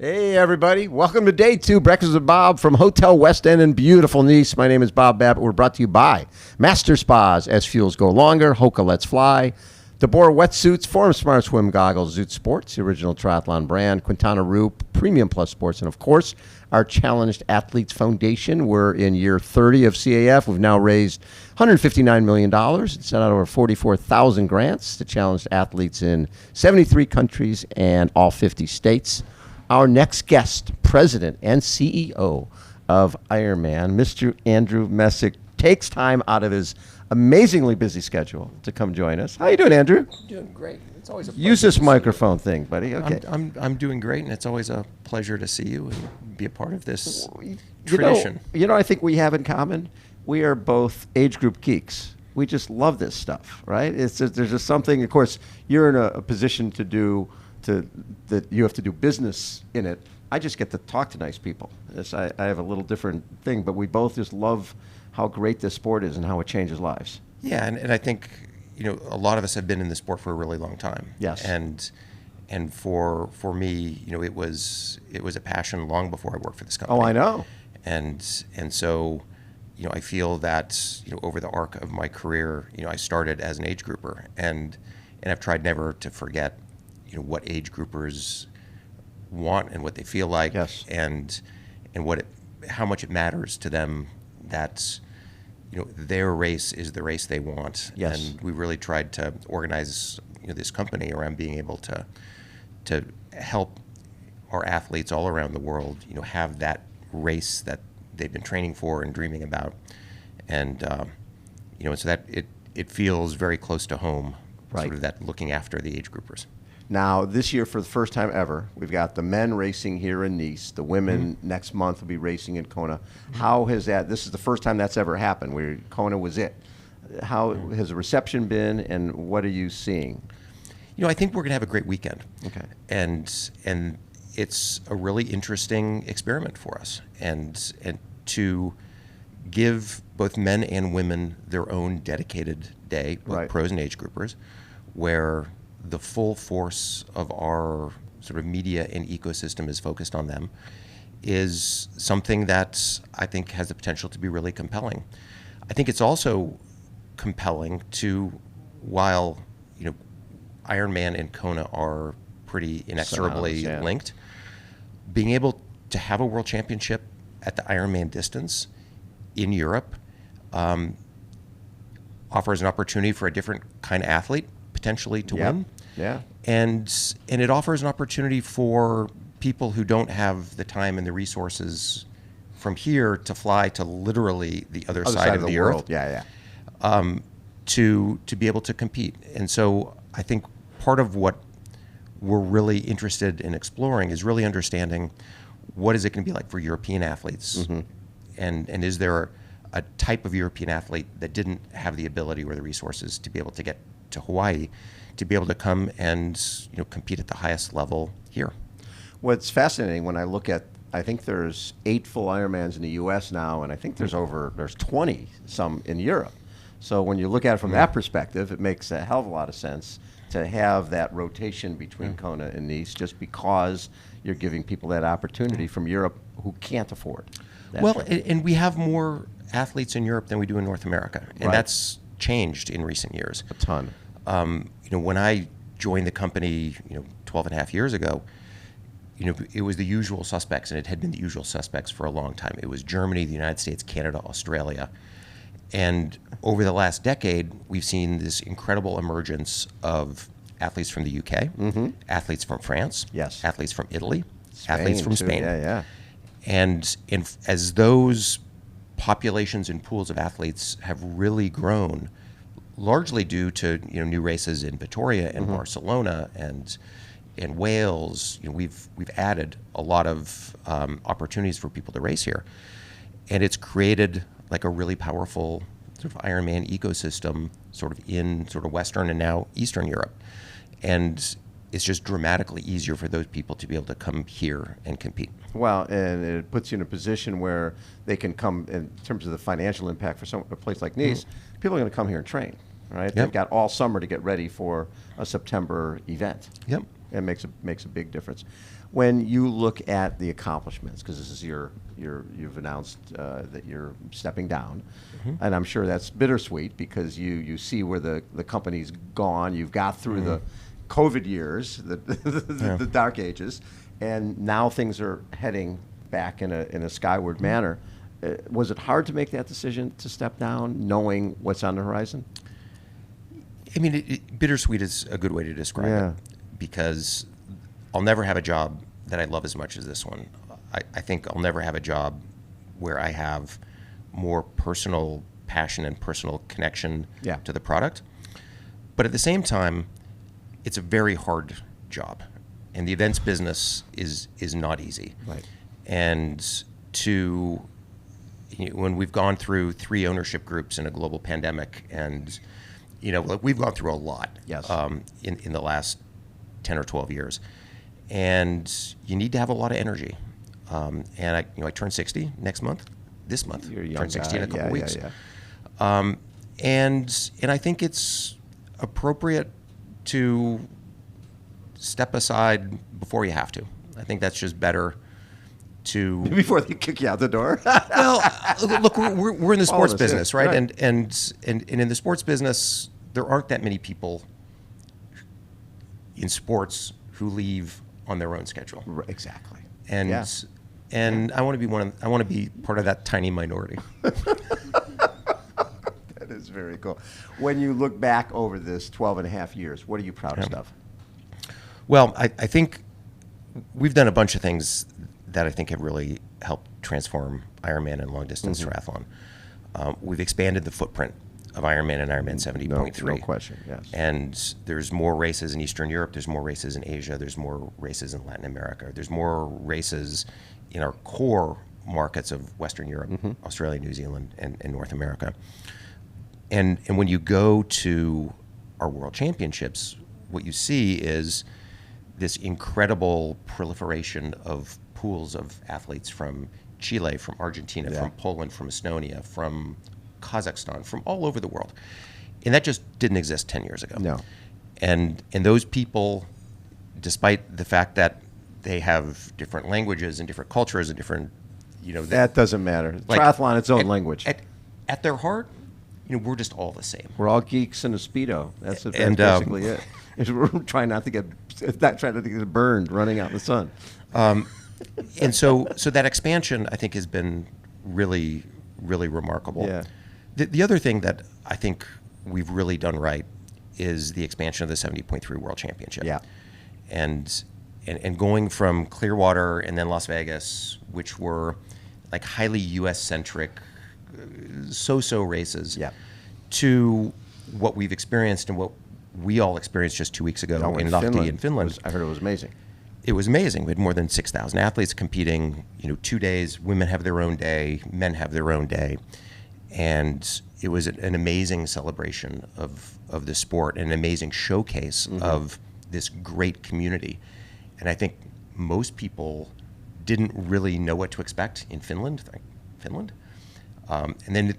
Hey, everybody. Welcome to day 2, Breakfast with Bob from Hotel West End in beautiful Nice. My name is Bob Babbitt. We're brought to you by Master Spas, SFuels Go Longer, HOKA Let's Fly, deboer Wetsuits, Forum Smart Swim Goggles, Zoot Sports, the original triathlon brand, Quintana Premium Plus Sports, and of course, our Challenged Athletes Foundation. We're in year 30 of CAF. We've now raised $159 million and sent out over 44,000 grants to challenged athletes in 73 countries and all 50 states. Our next guest, President and CEO of Ironman, Mr. Andrew Messick, takes time out of his amazingly busy schedule to come join us. How you doing, Andrew? Doing great. It's always a pleasure. Use this microphone thing, buddy. Okay. I'm doing great, and it's always a pleasure to see you and be a part of this tradition. You know, I think we have in common. We are both age group geeks. We just love this stuff, right? There's just something. Of course, you're in a position to do. That you have to do business in it. I just get to talk to nice people. I have a little different thing, but we both just love how great this sport is and how it changes lives. Yeah, and I think a lot of us have been in the sport for a really long time. Yes. And for me, it was a passion long before I worked for this company. Oh, I know. And so I feel that over the arc of my career, I started as an age grouper, and I've tried never to forget what age groupers want and what they feel like. Yes. and how much it matters to them that their race is the race they want. Yes. And we really tried to organize this company around being able to help our athletes all around the world have that race that they've been training for and dreaming about, and so that it feels very close to home. Right. Sort of that looking after the age groupers. Now, this year, for the first time ever, we've got the men racing here in Nice. The women next month will be racing in Kona. How has that? This is the first time that's ever happened. Where Kona was it. How has the reception been, and what are you seeing? I think we're going to have a great weekend. Okay. And it's a really interesting experiment for us, and to give both men and women their own dedicated day, both Right. pros and age groupers, where the full force of our sort of media and ecosystem is focused on them, is something that I think has the potential to be really compelling. I think it's also compelling while Ironman and Kona are pretty inexorably linked, being able to have a world championship at the Ironman distance in Europe offers an opportunity for a different kind of athlete potentially to win. Yeah. And it offers an opportunity for people who don't have the time and the resources from here to fly to literally the other side of the world. earth. Yeah. To be able to compete. And so I think part of what we're really interested in exploring is really understanding what is it going to be like for European athletes, and is there a type of European athlete that didn't have the ability or the resources to be able to get to Hawaii to be able to come and compete at the highest level here. What's fascinating when I look at, I think there's 8 full Ironmans in the U.S. now, and I think there's 20 some in Europe. So when you look at it from that perspective, it makes a hell of a lot of sense to have that rotation between Kona and Nice, just because you're giving people that opportunity from Europe who can't afford that. Well, and we have more athletes in Europe than we do in North America, and Right. that's changed in recent years. A ton. When I joined the company, 12 and a half years ago, it was the usual suspects, and it had been the usual suspects for a long time. It was Germany, the United States, Canada, Australia. And over the last decade, we've seen this incredible emergence of athletes from the UK, athletes from France, Yes. athletes from Italy, Spain, athletes from too. Spain. Yeah. And as those populations and pools of athletes have really grown, largely due to new races in Vitoria and Barcelona and Wales, we've added a lot of opportunities for people to race here, and it's created like a really powerful sort of Ironman ecosystem, sort of in sort of Western and now Eastern Europe, and it's just dramatically easier for those people to be able to come here and compete. Well, and it puts you in a position where they can come, in terms of the financial impact for a place like Nice, people are going to come here and train, right? Yep. They've got all summer to get ready for a September event. Yep. It makes a big difference. When you look at the accomplishments, because this is you've announced that you're stepping down, and I'm sure that's bittersweet because you see where the company's gone. You've got through the COVID years, the dark ages, and now things are heading back in a skyward manner. Was it hard to make that decision to step down, knowing what's on the horizon? I mean, bittersweet is a good way to describe it, because I'll never have a job that I love as much as this one. I think I'll never have a job where I have more personal passion and personal connection to the product. But at the same time, it's a very hard job, and the events business is not easy. Right. And when we've gone through 3 ownership groups in a global pandemic, and like we've gone through a lot in the last 10 or 12 years, and you need to have a lot of energy. And I turn 60 this month. You're a young turn 60 in a couple weeks. And I think it's appropriate to step aside before you have to. I think that's just better to before they kick you out the door. Well, look, we're in the sports business, right? Right. And in the sports business, there aren't that many people in sports who leave on their own schedule. Right, exactly. And I want to be part of that tiny minority. That is very cool. When you look back over this 12 and a half years, what are you proudest of? Well, I think we've done a bunch of things that I think have really helped transform Ironman and long distance triathlon. We've expanded the footprint of Ironman and Ironman 70.3. No question, yes. And there's more races in Eastern Europe, there's more races in Asia, there's more races in Latin America, there's more races in our core markets of Western Europe, Australia, New Zealand, and North America. And when you go to our World Championships, what you see is this incredible proliferation of pools of athletes from Chile, from Argentina, from Poland, from Estonia, from Kazakhstan, from all over the world. And that just didn't exist 10 years ago. No. And those people, despite the fact that they have different languages and different cultures and different, that doesn't matter. Like, Triathlon, its own language. At their heart, we're just all the same. We're all geeks in a Speedo. That's basically it. We're trying not to get burned running out in the sun. And so that expansion, I think, has been really, really remarkable. Yeah. The other thing that I think we've really done right is the expansion of the 70.3 World Championship. Yeah. And going from Clearwater and then Las Vegas, which were like highly U.S.-centric, so-so races, to what we've experienced and what we all experienced just 2 weeks ago in Lahti in Finland. I heard it was amazing. It was amazing. We had more than 6,000 athletes competing, 2 days. Women have their own day, men have their own day. And it was an amazing celebration of the sport, an amazing showcase of this great community. And I think most people didn't really know what to expect in Finland. And then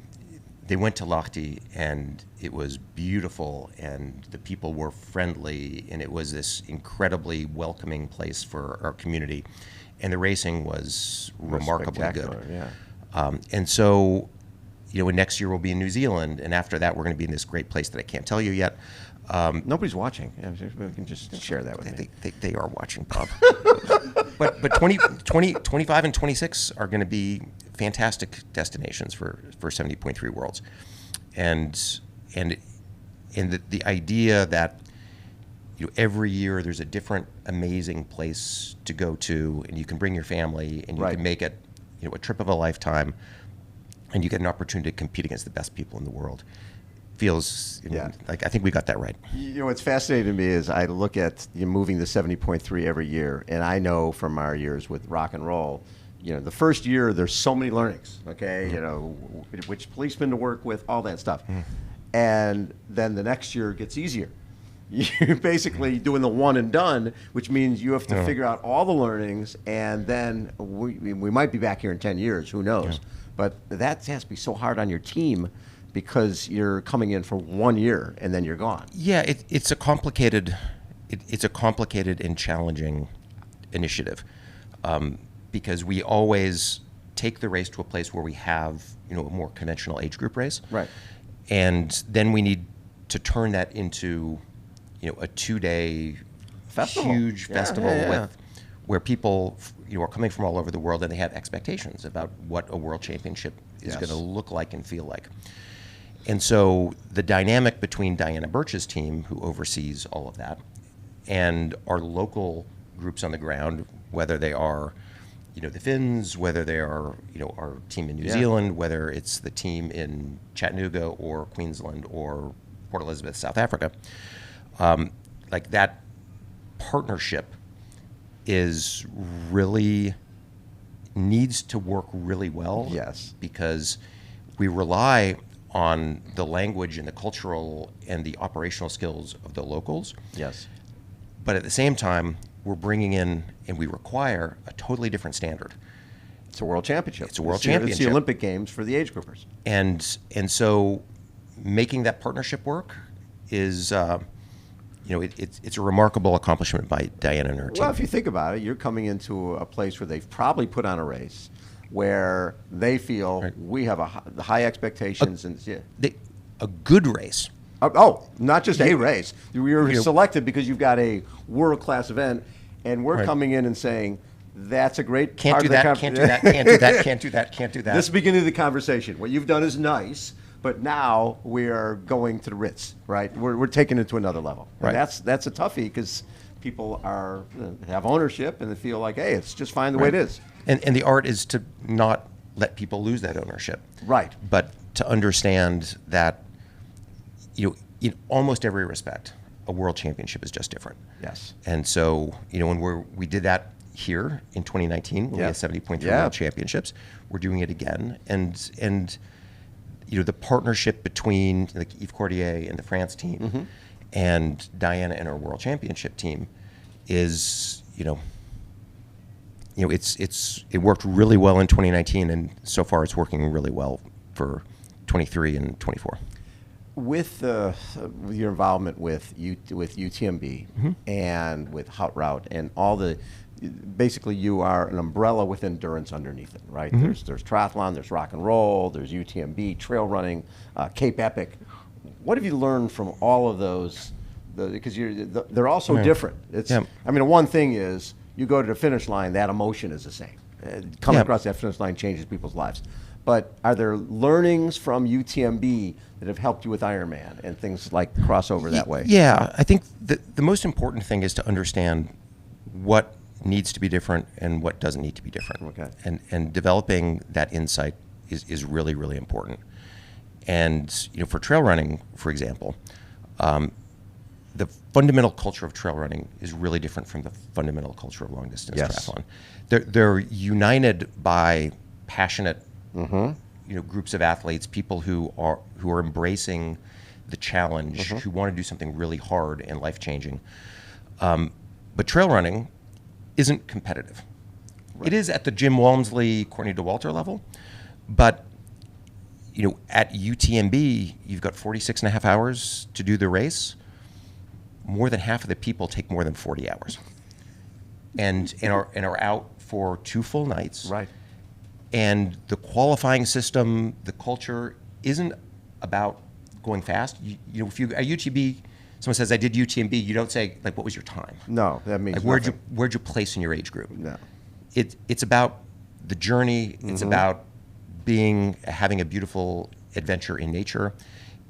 they went to Lahti, and it was beautiful, and the people were friendly, and it was this incredibly welcoming place for our community. And the racing was remarkably good. Yeah. And so, next year we'll be in New Zealand, and after that we're going to be in this great place that I can't tell you yet. Nobody's watching. We can just share that with me. They are watching, Bob. but 25 and 26 are going to be fantastic destinations for 70.3 Worlds. And the idea that every year there's a different amazing place to go to, and you can bring your family, and you can make it a trip of a lifetime, and you get an opportunity to compete against the best people in the world. Feels like I think we got that right. What's fascinating to me is I look at moving the 70.3 every year, and I know from our years with rock and roll, the first year there's so many learnings, okay, which policemen to work with, all that stuff. And then the next year gets easier. You're basically doing the one and done, which means you have to figure out all the learnings, and then we might be back here in 10 years, who knows. But that has to be so hard on your team, because you're coming in for 1 year and then you're gone. Yeah, it's a complicated and challenging initiative, because we always take the race to a place where we have, a more conventional age group race. Right. And then we need to turn that into, a 2-day Festival. huge Yeah, festival yeah. where people, are coming from all over the world, and they have expectations about what a world championship is Yes. going to look like and feel like. And so the dynamic between Diana Birch's team, who oversees all of that, and our local groups on the ground, whether they are, the Finns, whether they are, our team in New Yeah. Zealand, whether it's the team in Chattanooga or Queensland or Port Elizabeth, South Africa, like that partnership is really needs to work really well. Yes. Because we rely on the language and the cultural and the operational skills of the locals. Yes. But at the same time, we're bringing in and we require a totally different standard. It's a world championship. It's a world It's championship. the Olympic Games for the age groupers. And so making that partnership work is, it's a remarkable accomplishment by Diana and her team. Well, if you think about it, you're coming into a place where they've probably put on a race where they feel Right. we have high expectations. A good race. Not just a race. You're selected because you've got a world-class event, and we're Right. coming in and saying, that's a great Can't part do of the that, can't do that, can't do that, can't do that, can't do that. This is the beginning of the conversation. What you've done is nice, but now we are going to the Ritz, right? We're taking it to another level. And Right. that's a toughie because people have ownership and they feel like, hey, it's just fine the way it is. And the art is to not let people lose that ownership. Right. But to understand that, in almost every respect, a world championship is just different. Yes. And so, when we did that here in 2019, when we Yeah. had 70.3 Yeah. world championships, we're doing it again. And the partnership between like Yves Cordier and the France team and Diana and our world championship team is, it worked really well in 2019, and so far it's working really well for 23 and 24. With your involvement with UTMB and with Hot Route and all basically you are an umbrella with endurance underneath it, right? There's triathlon, there's rock and roll, there's UTMB, trail running, Cape Epic. What have you learned from all of those? Because they're all so different. I mean, one thing is you go to the finish line, that emotion is the same. Coming across that finish line changes people's lives. But are there learnings from UTMB that have helped you with Ironman and things like crossover that way? Yeah, I think the most important thing is to understand what needs to be different and what doesn't need to be different. Okay. And developing that insight is really, really important. And for trail running, for example, the fundamental culture of trail running is really different from the fundamental culture of long distance triathlon. They're united by passionate groups of athletes, people who are embracing the challenge, who want to do something really hard and life-changing. But trail running isn't competitive. Right. It is at the Jim Walmsley, Courtney Dauwalter level, but at UTMB, you've got 46 and a half hours to do the race. More than half of the people take more than 40 hours, and are out for 2 full nights. Right. And the qualifying system, the culture isn't about going fast. If you at UTMB, someone says I did UTMB, you don't say like what was your time. No, that means like where'd you place in your age group. No. It's about the journey. It's about having a beautiful adventure in nature.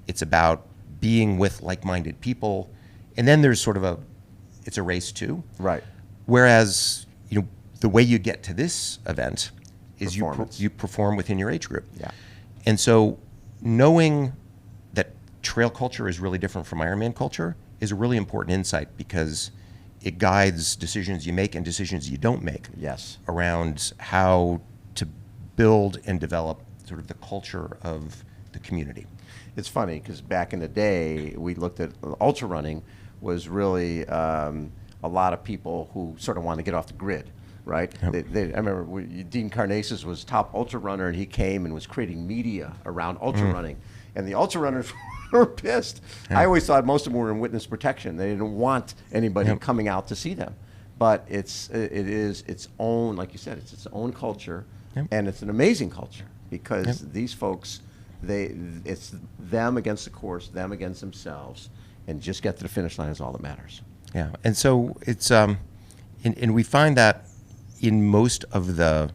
It's about being with like-minded people, and then there's sort of it's a race too. Right. Whereas the way you get to this event is you perform within your age group. Yeah. And so knowing that trail culture is really different from Ironman culture is a really important insight because it guides decisions you make and decisions you don't make. Yes. Around how to build and develop sort of the culture of the community. It's funny because back in the day, we looked at ultra running was really a lot of people who sort of wanted to get off the grid. Right? Yep. I remember Dean Karnazes was top ultra runner, and he came and was creating media around ultra running. And the ultra runners were pissed. I always thought most of them were in witness protection. They didn't want anybody coming out to see them. but it is its own, like you said, it's its own culture, Yep. and it's an amazing culture because Yep. these folks, it's them against the course, them against themselves, and just get to the finish line is all that matters. Yeah, and so it's and we find that in most of the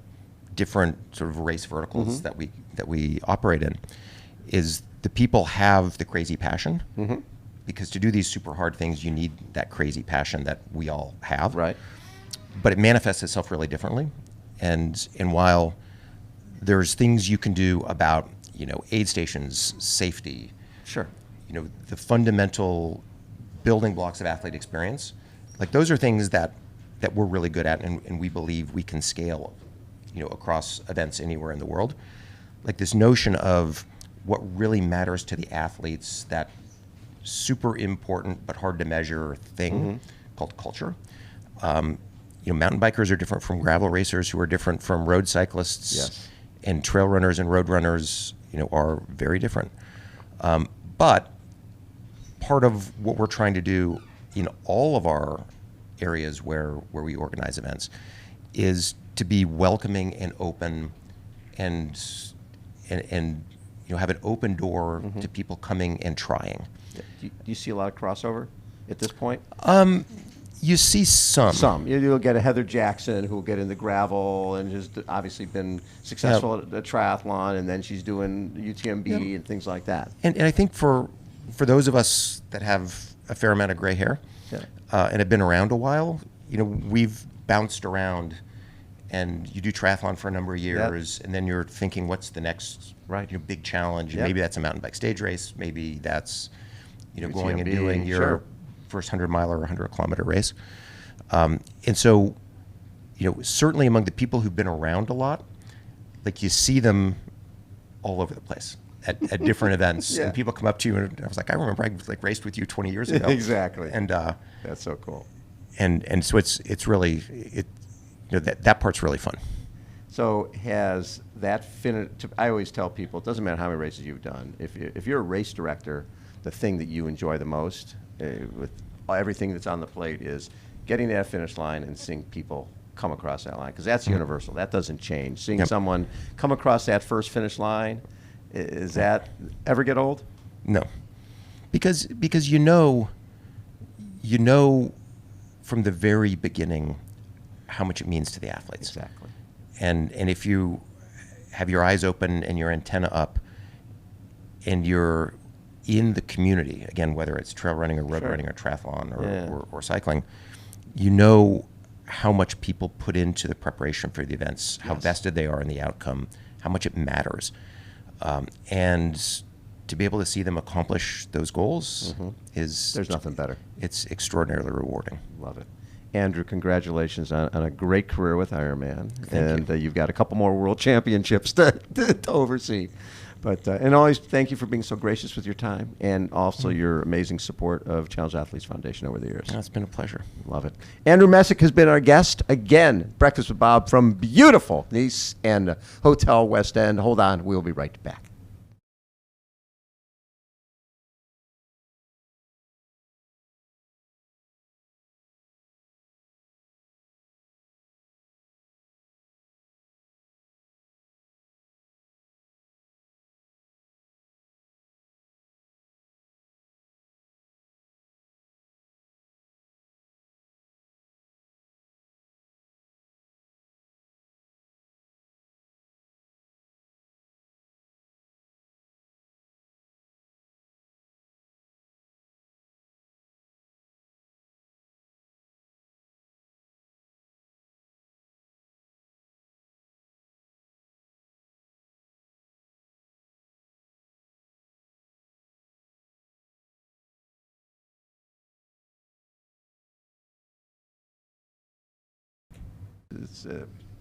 different sort of race verticals that we operate in, is the people have the crazy passion, because to do these super hard things, you need that crazy passion that we all have. Right. But it manifests itself really differently, and while there's things you can do about aid stations, safety, Sure. the fundamental building blocks of athlete experience, like those are things that we're really good at, and we believe we can scale, across events anywhere in the world. Like this notion of what really matters to the athletes, that super important but hard to measure thing called culture. Mountain bikers are different from gravel racers, who are different from road cyclists. Yes. And trail runners and road runners, are very different. But part of what we're trying to do in all of our areas where we organize events is to be welcoming and open, and have an open door to people coming and trying. Do you see a lot of crossover at this point? You see some. You'll get a Heather Jackson who will get in the gravel and has obviously been successful at the triathlon, and then she's doing UTMB and things like that. And I think for those of us that have a fair amount of gray hair and have been around a while, we've bounced around, and you do triathlon for a number of years, and then you're thinking, what's the next big challenge? And maybe that's a mountain bike stage race. Maybe that's going and doing your first 100-mile or 100-kilometer race. And so, certainly among the people who've been around a lot, like you see them all over the place at different events. And people come up to you, and I was like, I remember I raced with you 20 years ago. Exactly. And that's so cool. And so it's really that part's really fun. So has that finished? I always tell people, it doesn't matter how many races you've done. If you're a race director, the thing that you enjoy the most with everything that's on the plate is getting to that finish line and seeing people come across that line, because that's universal. That doesn't change. Seeing someone come across that first finish line, is that ever get old? No, because from the very beginning how much it means to the athletes. Exactly. And if you have your eyes open and your antenna up, and you're in the community, again, whether it's trail running or road running or triathlon or cycling, how much people put into the preparation for the events, how vested they are in the outcome, how much it matters. And to be able to see them accomplish those goals There's nothing better. It's extraordinarily rewarding. Love it. Andrew, congratulations on a great career with Ironman. Thank you. You've got a couple more world championships to oversee. But and always thank you for being so gracious with your time, and also your amazing support of Challenge Athletes Foundation over the years. It's been a pleasure. Love it. Andrew Messick has been our guest again. Breakfast with Bob from beautiful Nice and Hotel West End. Hold on, we'll be right back.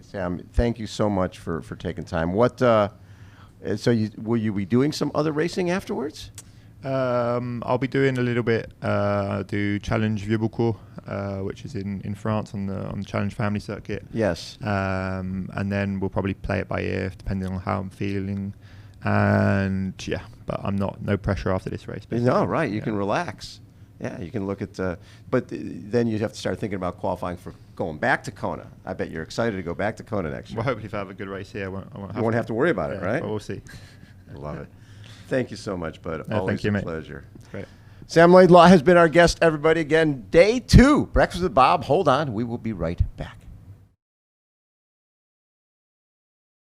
Sam, thank you so much for taking time. Will you be doing some other racing afterwards? I'll be doing a little bit. I'll do Challenge Vieux-Beaucourt, which is in France on the Challenge Family Circuit. Yes. And then we'll probably play it by ear, depending on how I'm feeling. And but I'm no pressure after this race. Basically. No, right. You can relax. Yeah, you can look at. But then you'd have to start thinking about qualifying for going back to Kona. I bet you're excited to go back to Kona next year. Well, hopefully if I have a good race here, I won't You won't have to worry about it, right? But we'll see. I love it. Thank you so much, bud. No, Always thank you, a mate. pleasure. Great. Sam Laidlaw has been our guest, everybody. Again, day 2, Breakfast with Bob. Hold on. We will be right back.